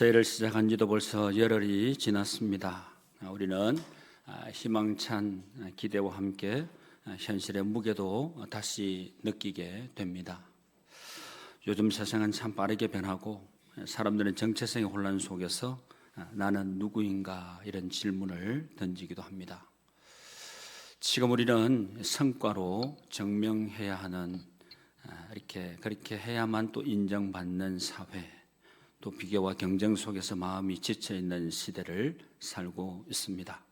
새해를 시작한 지도 벌써 열흘이 지났습니다. 우리는 희망찬 기대와 함께 현실의 무게도 다시 느끼게 됩니다. 요즘 세상은 참 빠르게 변하고 사람들은 정체성의 혼란 속에서 나는 누구인가 이런 질문을 던지기도 합니다. 지금 우리는 성과로 증명해야 하는 그렇게 해야만 또 인정받는 사회, 또 비교와 경쟁 속에서 마음이 지쳐 있는 시대를 살고 있습니다.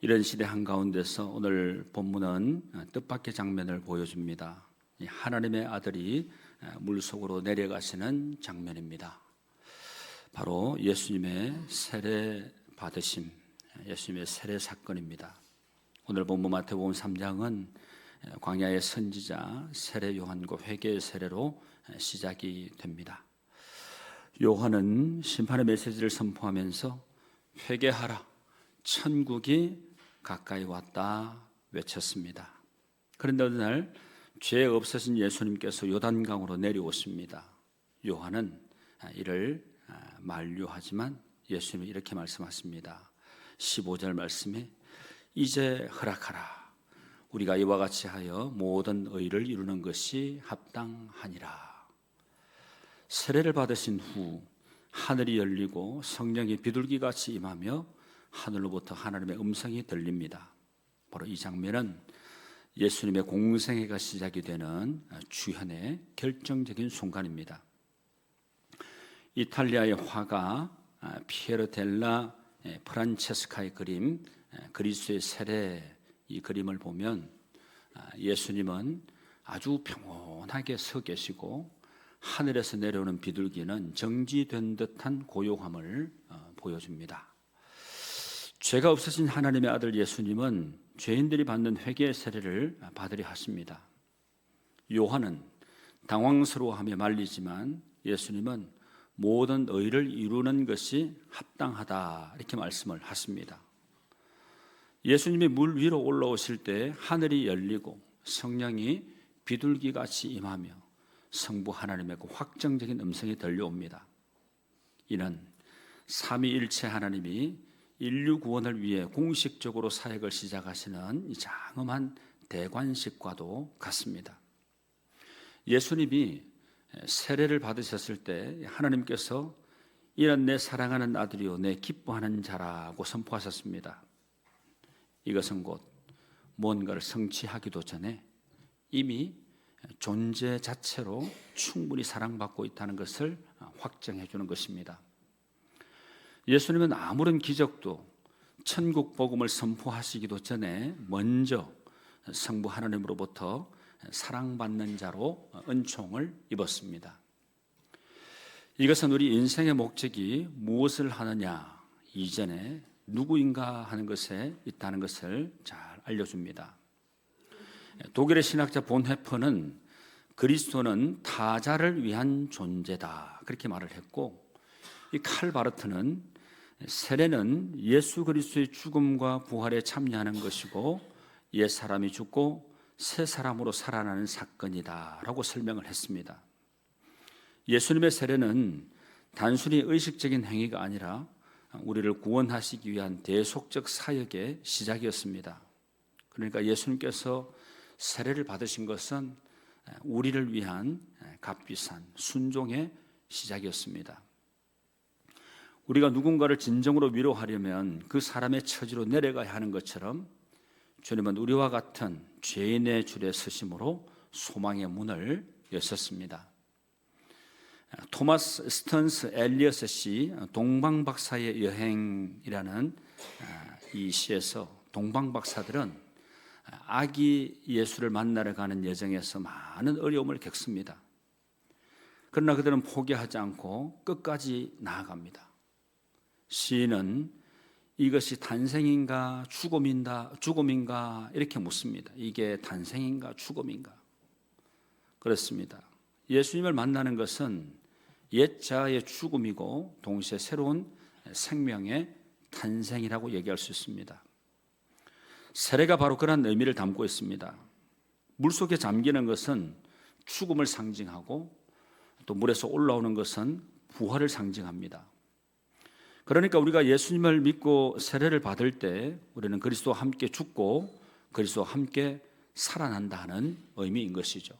이런 시대 한가운데서 오늘 본문은 뜻밖의 장면을 보여줍니다. 하나님의 아들이 물속으로 내려가시는 장면입니다. 바로 예수님의 세례 받으심, 예수님의 세례 사건입니다. 오늘 본문 마태복음 3장은 광야의 선지자 세례 요한과 회개의 세례로 시작이 됩니다. 요한은 심판의 메시지를 선포하면서 회개하라, 천국이 가까이 왔다 외쳤습니다. 그런데 어느 날 죄 없으신 예수님께서 요단강으로 내려오십니다. 요한은 이를 만류하지만 예수님이 이렇게 말씀하십니다. 15절 말씀에 이제 허락하라, 우리가 이와 같이 하여 모든 의를 이루는 것이 합당하니라. 세례를 받으신 후 하늘이 열리고 성령이 비둘기같이 임하며 하늘로부터 하나님의 음성이 들립니다. 바로 이 장면은 예수님의 공생애가 시작이 되는 주현의 결정적인 순간입니다. 이탈리아의 화가 피에로 델라 프란체스카의 그림 그리스도의 세례, 이 그림을 보면 예수님은 아주 평온하게 서 계시고 하늘에서 내려오는 비둘기는 정지된 듯한 고요함을 보여줍니다. 죄가 없으신 하나님의 아들 예수님은 죄인들이 받는 회개의 세례를 받으려 하십니다. 요한은 당황스러워하며 말리지만 예수님은 모든 의를 이루는 것이 합당하다 이렇게 말씀을 하십니다. 예수님이 물 위로 올라오실 때 하늘이 열리고 성령이 비둘기같이 임하며 성부 하나님의 그 확정적인 음성이 들려옵니다. 이는 삼위일체 하나님이 인류 구원을 위해 공식적으로 사역을 시작하시는 이 장엄한 대관식과도 같습니다. 예수님이 세례를 받으셨을 때 하나님께서 이는 내 사랑하는 아들이요 내 기뻐하는 자라고 선포하셨습니다. 이것은 곧 뭔가를 성취하기도 전에 이미 존재 자체로 충분히 사랑받고 있다는 것을 확정해 주는 것입니다. 예수님은 아무런 기적도 천국 복음을 선포하시기도 전에 먼저 성부 하나님으로부터 사랑받는 자로 은총을 입었습니다. 이것은 우리 인생의 목적이 무엇을 하느냐 이전에 누구인가 하는 것에 있다는 것을 잘 알려줍니다. 독일의 신학자 본헤퍼는 그리스도는 타자를 위한 존재다 그렇게 말을 했고, 이 칼바르트는 세례는 예수 그리스도의 죽음과 부활에 참여하는 것이고 옛 사람이 죽고 새 사람으로 살아나는 사건이다 라고 설명을 했습니다. 예수님의 세례는 단순히 의식적인 행위가 아니라 우리를 구원하시기 위한 대속적 사역의 시작이었습니다. 그러니까 예수님께서 세례를 받으신 것은 우리를 위한 값비싼 순종의 시작이었습니다. 우리가 누군가를 진정으로 위로하려면 그 사람의 처지로 내려가야 하는 것처럼 주님은 우리와 같은 죄인의 줄에 서심으로 소망의 문을 여셨습니다. 토마스 스턴스 엘리어스 시 동방박사의 여행이라는 이 시에서 동방박사들은 아기 예수를 만나러 가는 여정에서 많은 어려움을 겪습니다. 그러나 그들은 포기하지 않고 끝까지 나아갑니다. 시인은 이것이 탄생인가 죽음인가 이렇게 묻습니다. 이게 탄생인가 죽음인가? 그렇습니다. 예수님을 만나는 것은 옛자의 죽음이고 동시에 새로운 생명의 탄생이라고 얘기할 수 있습니다. 세례가 바로 그런 의미를 담고 있습니다. 물속에 잠기는 것은 죽음을 상징하고 또 물에서 올라오는 것은 부활을 상징합니다. 그러니까 우리가 예수님을 믿고 세례를 받을 때 우리는 그리스도와 함께 죽고 그리스도와 함께 살아난다는 의미인 것이죠.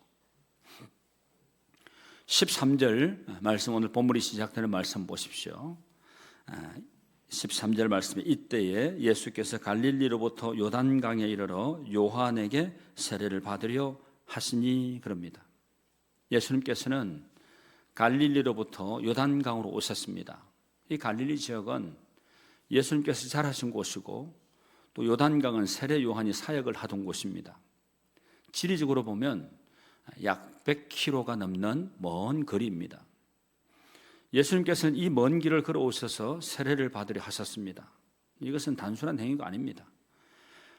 13절 말씀, 오늘 본문이 시작되는 말씀 보십시오. 13절 말씀에 이때에 예수께서 갈릴리로부터 요단강에 이르러 요한에게 세례를 받으려 하시니 그럽니다. 예수님께서는 갈릴리로부터 요단강으로 오셨습니다. 이 갈릴리 지역은 예수님께서 자라신 곳이고 또 요단강은 세례 요한이 사역을 하던 곳입니다. 지리적으로 보면 약 100km가 넘는 먼 거리입니다. 예수님께서는 이 먼 길을 걸어오셔서 세례를 받으려 하셨습니다. 이것은 단순한 행위가 아닙니다.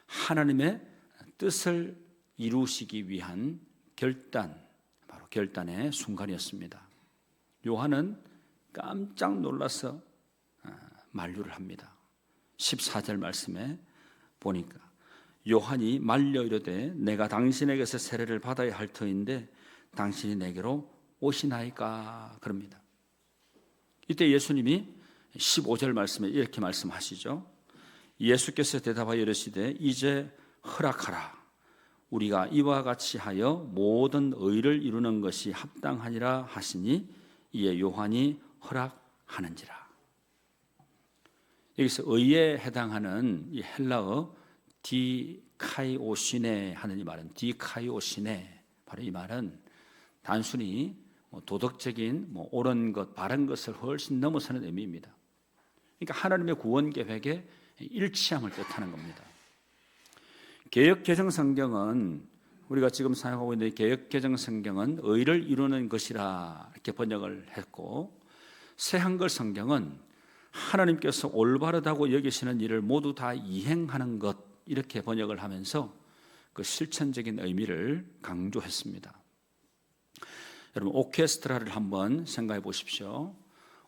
하나님의 뜻을 이루시기 위한 결단, 바로 결단의 순간이었습니다. 요한은 깜짝 놀라서 만류를 합니다. 14절 말씀에 보니까 요한이 말려 이르되 내가 당신에게서 세례를 받아야 할 터인데 당신이 내게로 오시나이까 그럽니다. 이때 예수님이 15절 말씀에 이렇게 말씀하시죠. 예수께서 대답하여 이르시되 이제 허락하라. 우리가 이와 같이 하여 모든 의를 이루는 것이 합당하니라 하시니 이에 요한이 허락하는지라. 여기서 의에 해당하는 이 헬라어 디카이오시네 하는 이 말은 디카이오시네, 바로 이 말은 단순히 도덕적인 옳은 것, 바른 것을 훨씬 넘어서는 의미입니다. 그러니까 하나님의 구원 계획에 일치함을 뜻하는 겁니다. 개역개정성경은 우리가 지금 사용하고 있는 개역개정성경은 의를 이루는 것이라 이렇게 번역을 했고, 새한글 성경은 하나님께서 올바르다고 여기시는 일을 모두 다 이행하는 것 이렇게 번역을 하면서 그 실천적인 의미를 강조했습니다. 여러분, 오케스트라를 한번 생각해 보십시오.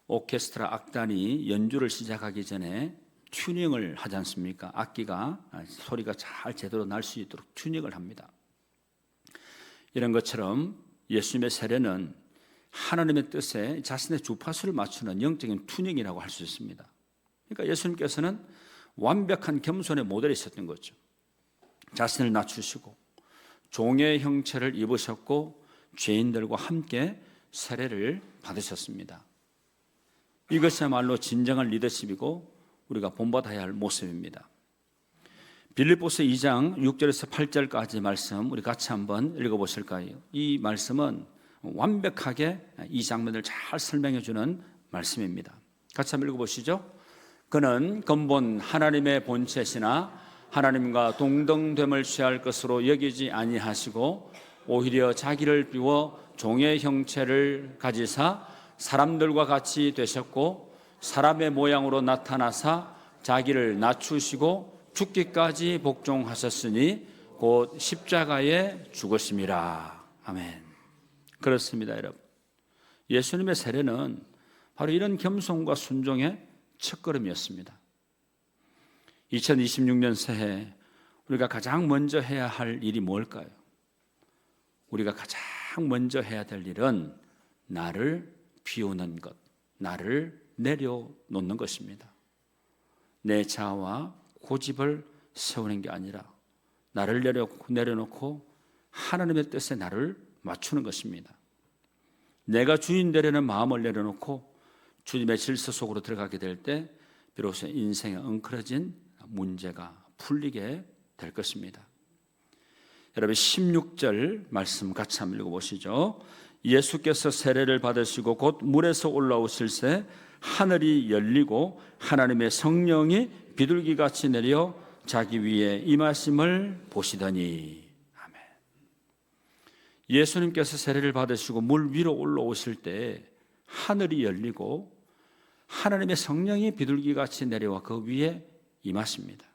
오케스트라 악단이 연주를 시작하기 전에 튜닝을 하지 않습니까? 악기가 소리가 잘 제대로 날 수 있도록 튜닝을 합니다. 이런 것처럼 예수님의 세례는 하나님의 뜻에 자신의 주파수를 맞추는 영적인 튜닝이라고 할 수 있습니다. 그러니까 예수님께서는 완벽한 겸손의 모델이 있었던 거죠. 자신을 낮추시고 종의 형체를 입으셨고 죄인들과 함께 세례를 받으셨습니다. 이것이야말로 진정한 리더십이고 우리가 본받아야 할 모습입니다. 빌립보서 2장 6절에서 8절까지 말씀 우리 같이 한번 읽어보실까요? 이 말씀은 완벽하게 이 장면을 잘 설명해 주는 말씀입니다. 같이 한번 읽어보시죠. 그는 근본 하나님의 본체시나 하나님과 동등됨을 취할 것으로 여기지 아니하시고 오히려 자기를 비워 종의 형체를 가지사 사람들과 같이 되셨고 사람의 모양으로 나타나사 자기를 낮추시고 죽기까지 복종하셨으니 곧 십자가에 죽으심이라. 아멘. 그렇습니다, 여러분. 예수님의 세례는 바로 이런 겸손과 순종의 첫걸음이었습니다. 2026년 새해 우리가 가장 먼저 해야 할 일이 뭘까요? 우리가 가장 먼저 해야 될 일은 나를 비우는 것, 나를 내려놓는 것입니다. 내 자아와 고집을 세우는 게 아니라 나를 내려놓고 하나님의 뜻에 나를 맞추는 것입니다. 내가 주인 되려는 마음을 내려놓고 주님의 질서 속으로 들어가게 될 때 비로소 인생에 엉클어진 문제가 풀리게 될 것입니다. 여러분 16절 말씀 같이 한번 읽어보시죠. 예수께서 세례를 받으시고 곧 물에서 올라오실새 하늘이 열리고 하나님의 성령이 비둘기같이 내려 자기 위에 임하심을 보시더니. 아멘. 예수님께서 세례를 받으시고 물 위로 올라오실 때 하늘이 열리고 하나님의 성령이 비둘기같이 내려와 그 위에 임하십니다.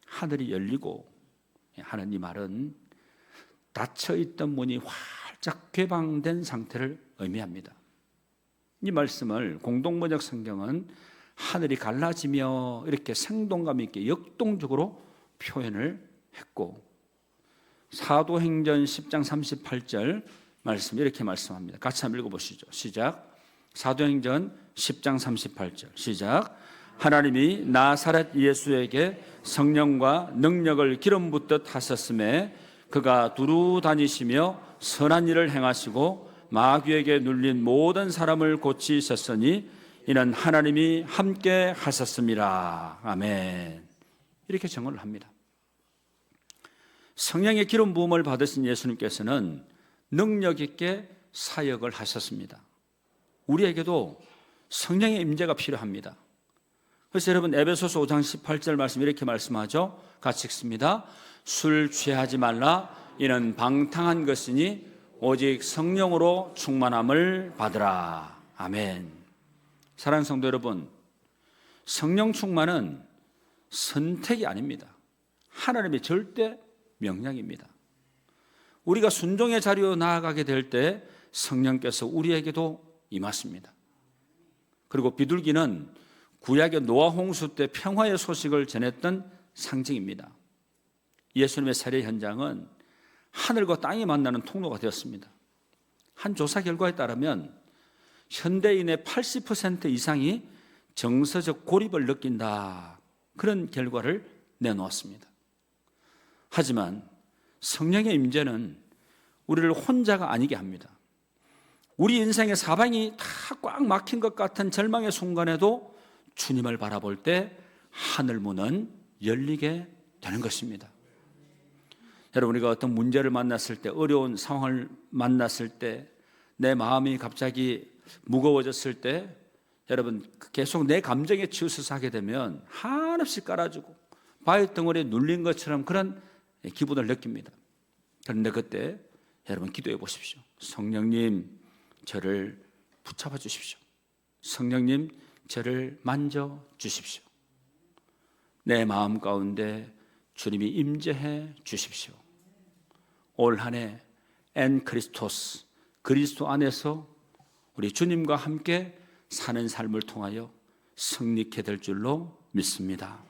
하늘이 열리고 하는 이 말은 닫혀있던 문이 활짝 개방된 상태를 의미합니다. 이 말씀을 공동번역 성경은 하늘이 갈라지며 이렇게 생동감 있게 역동적으로 표현을 했고, 사도행전 10장 38절 말씀 이렇게 말씀합니다. 같이 한번 읽어보시죠. 시작. 사도행전 10장 38절 시작. 하나님이 나사렛 예수에게 성령과 능력을 기름 붓듯 하셨음에 그가 두루 다니시며 선한 일을 행하시고 마귀에게 눌린 모든 사람을 고치셨으니 이는 하나님이 함께 하셨습니다. 아멘. 이렇게 증언을 합니다. 성령의 기름 부음을 받으신 예수님께서는 능력 있게 사역을 하셨습니다. 우리에게도 성령의 임재가 필요합니다. 그래서 여러분 에베소서 5장 18절 말씀 이렇게 말씀하죠. 같이 읽습니다. 술 취하지 말라. 이는 방탕한 것이니 오직 성령으로 충만함을 받으라. 아멘. 사랑하는 성도 여러분, 성령 충만은 선택이 아닙니다. 하나님의 절대 명령입니다. 우리가 순종의 자리로 나아가게 될 때 성령께서 우리에게도 임하십니다. 그리고 비둘기는 구약의 노아 홍수 때 평화의 소식을 전했던 상징입니다. 예수님의 세례 현장은 하늘과 땅이 만나는 통로가 되었습니다. 한 조사 결과에 따르면 현대인의 80% 이상이 정서적 고립을 느낀다, 그런 결과를 내놓았습니다. 하지만 성령의 임재는 우리를 혼자가 아니게 합니다. 우리 인생의 사방이 다 꽉 막힌 것 같은 절망의 순간에도 주님을 바라볼 때 하늘문은 열리게 되는 것입니다. 여러분, 우리가 어떤 문제를 만났을 때, 어려운 상황을 만났을 때, 내 마음이 갑자기 무거워졌을 때, 여러분 계속 내 감정에 치우쳐서 하게 되면 한없이 깔아주고 바위 덩어리에 눌린 것처럼 그런 기분을 느낍니다. 그런데 그때 여러분 기도해 보십시오. 성령님, 저를 붙잡아 주십시오. 성령님, 저를 만져 주십시오. 내 마음 가운데 주님이 임재해 주십시오. 올 한 해 엔 크리스토스, 그리스도 안에서 우리 주님과 함께 사는 삶을 통하여 승리케 될 줄로 믿습니다.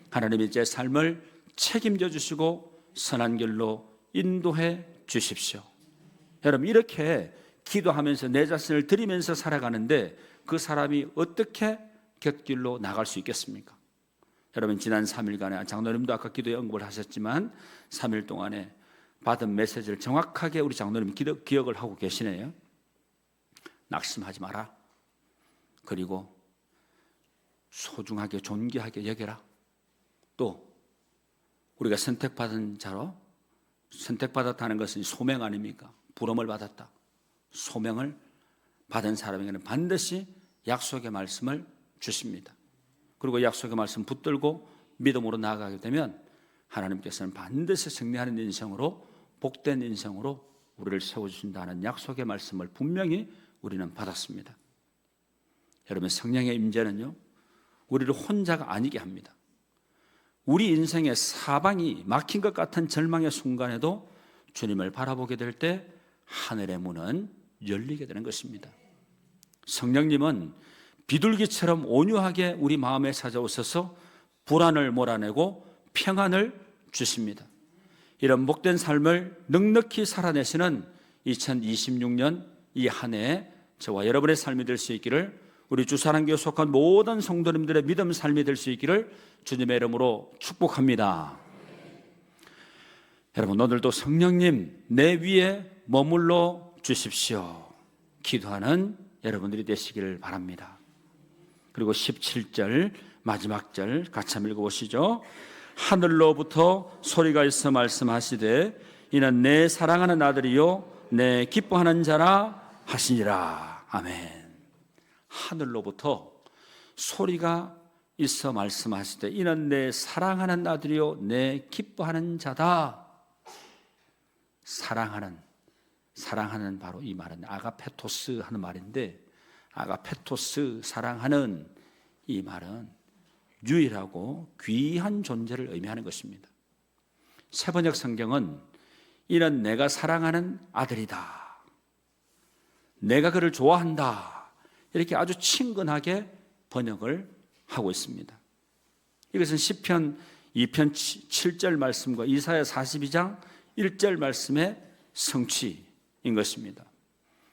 하나님이 제 삶을 책임져 주시고 선한 길로 인도해 주십시오. 여러분, 이렇게 기도하면서 내 자신을 드리면서 살아가는데 그 사람이 어떻게 곁길로 나갈 수 있겠습니까? 여러분, 지난 3일간에 장로님도 아까 기도에 언급을 하셨지만 3일 동안에 받은 메시지를 정확하게 우리 장로님 기억을 하고 계시네요. 낙심하지 마라. 그리고 소중하게 존귀하게 여겨라. 또 우리가 선택받은 자로, 선택받았다는 것은 소명 아닙니까? 부름을 받았다. 소명을 받은 사람에게는 반드시 약속의 말씀을 주십니다. 그리고 약속의 말씀 붙들고 믿음으로 나아가게 되면 하나님께서는 반드시 승리하는 인생으로, 복된 인생으로 우리를 세워주신다는 약속의 말씀을 분명히 우리는 받았습니다. 여러분, 성령의 임재는요, 우리를 혼자가 아니게 합니다. 우리 인생의 사방이 막힌 것 같은 절망의 순간에도 주님을 바라보게 될 때 하늘의 문은 열리게 되는 것입니다. 성령님은 비둘기처럼 온유하게 우리 마음에 찾아오셔서 불안을 몰아내고 평안을 주십니다. 이런 복된 삶을 넉넉히 살아내시는 2026년 이 한 해에 저와 여러분의 삶이 될 수 있기를, 우리 주사랑교에 속한 모든 성도님들의 믿음 삶이 될 수 있기를 주님의 이름으로 축복합니다. 여러분, 오늘도 성령님 내 위에 머물러 주십시오. 기도하는 여러분들이 되시기를 바랍니다. 그리고 17절 마지막 절 같이 한번 읽어보시죠. 하늘로부터 소리가 있어 말씀하시되 이는 내 사랑하는 아들이요 내 기뻐하는 자라 하시니라. 아멘. 하늘로부터 소리가 있어 말씀하시되 이는 내 사랑하는 아들이요 내 기뻐하는 자다. 사랑하는 바로 이 말은 아가페토스 하는 말인데, 아가페토스, 사랑하는, 이 말은 유일하고 귀한 존재를 의미하는 것입니다. 세번역 성경은 이는 내가 사랑하는 아들이다, 내가 그를 좋아한다, 이렇게 아주 친근하게 번역을 하고 있습니다. 이것은 시편 2편 7절 말씀과 이사야 42장 1절 말씀의 성취인 것입니다.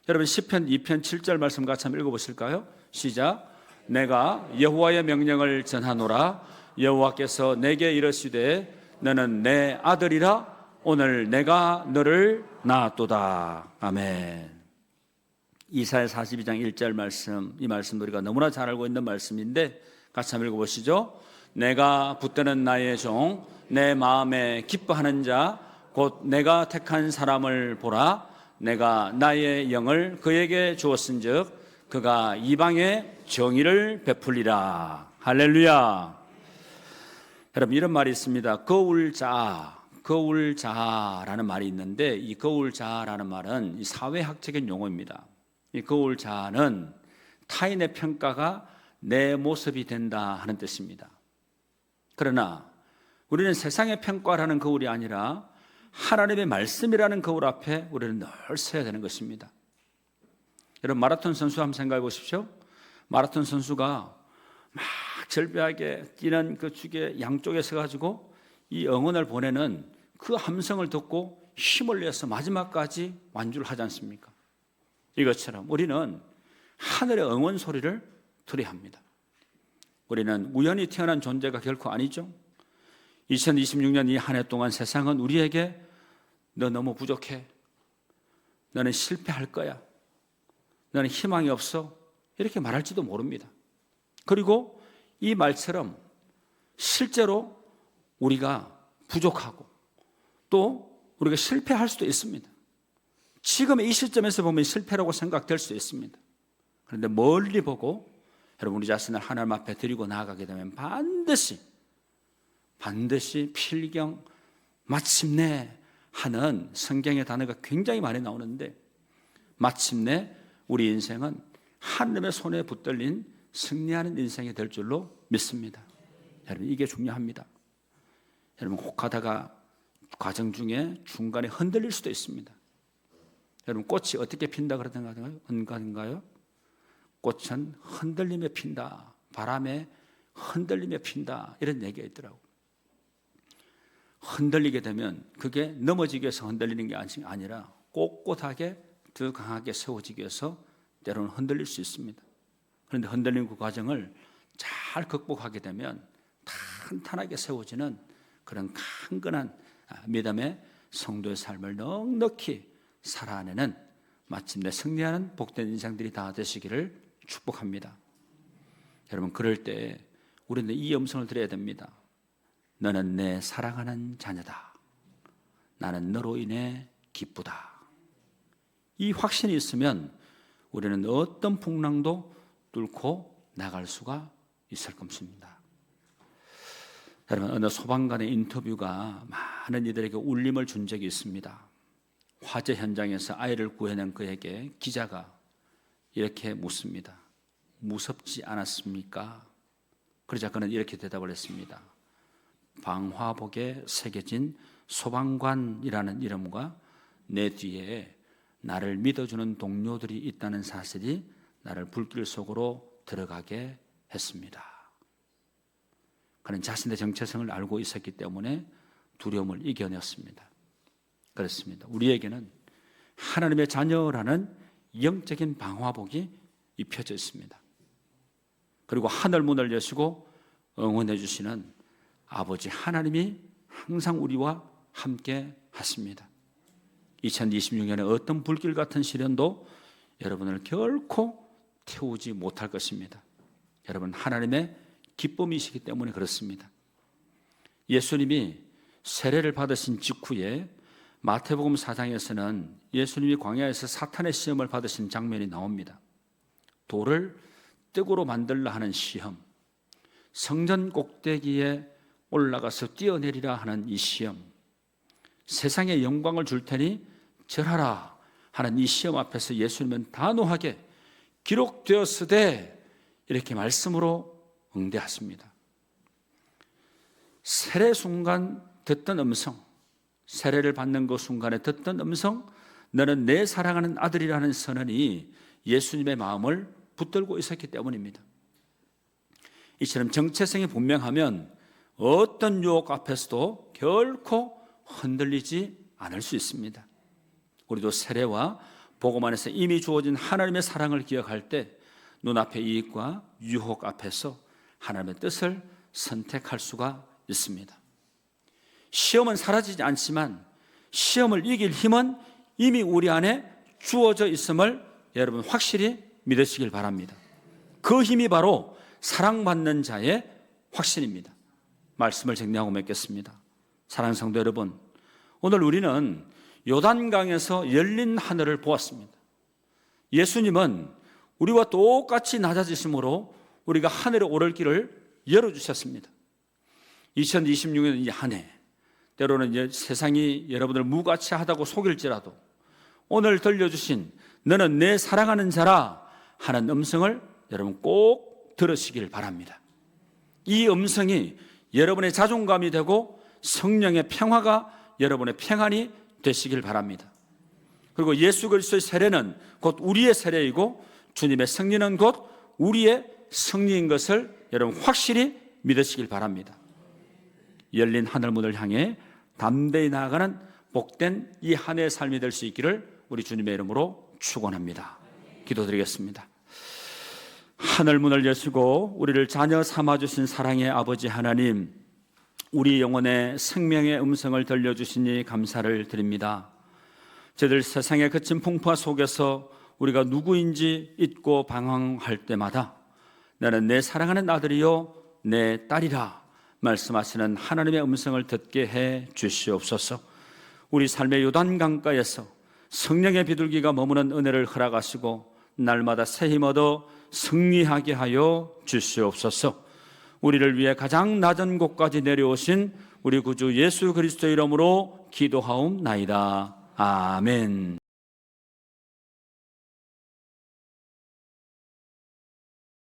여러분 시편 2편 7절 말씀 같이 한번 읽어보실까요? 시작. 내가 여호와의 명령을 전하노라. 여호와께서 내게 이르시되 너는 내 아들이라. 오늘 내가 너를 낳았도다. 아멘. 이사야 42장 1절 말씀, 이 말씀 우리가 너무나 잘 알고 있는 말씀인데 같이 한번 읽어보시죠. 내가 붙드는 나의 종, 내 마음에 기뻐하는 자, 곧 내가 택한 사람을 보라. 내가 나의 영을 그에게 주었은즉 그가 이방에 정의를 베풀리라. 할렐루야. 여러분 이런 말이 있습니다. 거울자라는 말이 있는데 이 거울자라는 말은 사회학적인 용어입니다. 이 거울자는 타인의 평가가 내 모습이 된다 하는 뜻입니다. 그러나 우리는 세상의 평가라는 거울이 아니라 하나님의 말씀이라는 거울 앞에 우리는 늘 서야 되는 것입니다. 여러분 마라톤 선수 한번 생각해 보십시오. 마라톤 선수가 막 절벽에 뛰는 그 축의 양쪽에 서가지고 이 응원을 보내는 그 함성을 듣고 힘을 내서 마지막까지 완주를 하지 않습니까? 이것처럼 우리는 하늘의 응원 소리를 들어야 합니다. 우리는 우연히 태어난 존재가 결코 아니죠. 2026년 이 한 해 동안 세상은 우리에게 너 너무 부족해, 너는 실패할 거야, 너는 희망이 없어 이렇게 말할지도 모릅니다. 그리고 이 말처럼 실제로 우리가 부족하고 또 우리가 실패할 수도 있습니다. 지금 이 시점에서 보면 실패라고 생각될 수 있습니다. 그런데 멀리 보고 여러분 우리 자신을 하나님 앞에 드리고 나아가게 되면 반드시 필경 마침내 하는 성경의 단어가 굉장히 많이 나오는데 마침내 우리 인생은 하나님의 손에 붙들린 승리하는 인생이 될 줄로 믿습니다. 여러분 이게 중요합니다. 여러분 혹하다가 과정 중에 중간에 흔들릴 수도 있습니다. 여러분 꽃이 어떻게 핀다 그러던가요? 꽃은 흔들림에 핀다. 바람에 흔들림에 핀다. 이런 얘기가 있더라고요. 흔들리게 되면 그게 넘어지기 위해서 흔들리는 게 아니라 꼿꼿하게 더 강하게 세워지기 위해서 때로는 흔들릴 수 있습니다. 그런데 흔들리는 그 과정을 잘 극복하게 되면 탄탄하게 세워지는 그런 강건한 믿음의 성도의 삶을 넉넉히 살아내는 마침내 승리하는 복된 인생들이 다 되시기를 축복합니다. 여러분 그럴 때 우리는 이 음성을 들어야 됩니다. 너는 내 사랑하는 자녀다. 나는 너로 인해 기쁘다. 이 확신이 있으면 우리는 어떤 풍랑도 뚫고 나갈 수가 있을 것입니다. 여러분 어느 소방관의 인터뷰가 많은 이들에게 울림을 준 적이 있습니다. 화재 현장에서 아이를 구해낸 그에게 기자가 이렇게 묻습니다. 무섭지 않았습니까? 그러자 그는 이렇게 대답을 했습니다. 방화복에 새겨진 소방관이라는 이름과 내 뒤에 나를 믿어주는 동료들이 있다는 사실이 나를 불길 속으로 들어가게 했습니다. 그는 자신의 정체성을 알고 있었기 때문에 두려움을 이겨냈습니다. 그렇습니다. 우리에게는 하나님의 자녀라는 영적인 방화복이 입혀져 있습니다. 그리고 하늘 문을 여시고 응원해 주시는 아버지 하나님이 항상 우리와 함께 하십니다. 2026년에 어떤 불길 같은 시련도 여러분을 결코 태우지 못할 것입니다. 여러분 하나님의 기쁨이시기 때문에 그렇습니다. 예수님이 세례를 받으신 직후에 마태복음 4장에서는 예수님이 광야에서 사탄의 시험을 받으신 장면이 나옵니다. 돌을 떡으로 만들라 하는 시험, 성전 꼭대기에 올라가서 뛰어내리라 하는 이 시험, 세상에 영광을 줄 테니 절하라 하는 이 시험 앞에서 예수님은 단호하게 기록되었으되 이렇게 말씀으로 응대하십니다. 세례 순간 듣던 음성, 세례를 받는 그 순간에 듣던 음성, 너는 내 사랑하는 아들이라는 선언이 예수님의 마음을 붙들고 있었기 때문입니다. 이처럼 정체성이 분명하면 어떤 유혹 앞에서도 결코 흔들리지 않을 수 있습니다. 우리도 세례와 복음 안에서 이미 주어진 하나님의 사랑을 기억할 때 눈앞의 이익과 유혹 앞에서 하나님의 뜻을 선택할 수가 있습니다. 시험은 사라지지 않지만 시험을 이길 힘은 이미 우리 안에 주어져 있음을 여러분 확실히 믿으시길 바랍니다. 그 힘이 바로 사랑받는 자의 확신입니다. 말씀을 정리하고 맺겠습니다. 사랑하는 성도 여러분, 오늘 우리는 요단강에서 열린 하늘을 보았습니다. 예수님은 우리와 똑같이 낮아지심으로 우리가 하늘에 오를 길을 열어주셨습니다. 2026년 이 한 해, 때로는 이제 세상이 여러분을 무가치하다고 속일지라도 오늘 들려주신 너는 내 사랑하는 자라 하는 음성을 여러분 꼭 들으시길 바랍니다. 이 음성이 여러분의 자존감이 되고 성령의 평화가 여러분의 평안이 되시길 바랍니다. 그리고 예수 그리스도의 세례는 곧 우리의 세례이고 주님의 승리는 곧 우리의 승리인 것을 여러분 확실히 믿으시길 바랍니다. 열린 하늘문을 향해 담대히 나아가는 복된 이 한 해의 삶이 될 수 있기를 우리 주님의 이름으로 축원합니다. 기도드리겠습니다. 하늘문을 여시고 우리를 자녀 삼아주신 사랑의 아버지 하나님, 우리 영혼의 생명의 음성을 들려주시니 감사를 드립니다. 저희들 세상의 거친 풍파 속에서 우리가 누구인지 잊고 방황할 때마다 나는 내 사랑하는 아들이요 내 딸이라 말씀하시는 하나님의 음성을 듣게 해 주시옵소서. 우리 삶의 요단강가에서 성령의 비둘기가 머무는 은혜를 허락하시고 날마다 새 힘 얻어 승리하게 하여 주시옵소서. 우리를 위해 가장 낮은 곳까지 내려오신 우리 구주 예수 그리스도의 이름으로 기도하옵나이다. 아멘.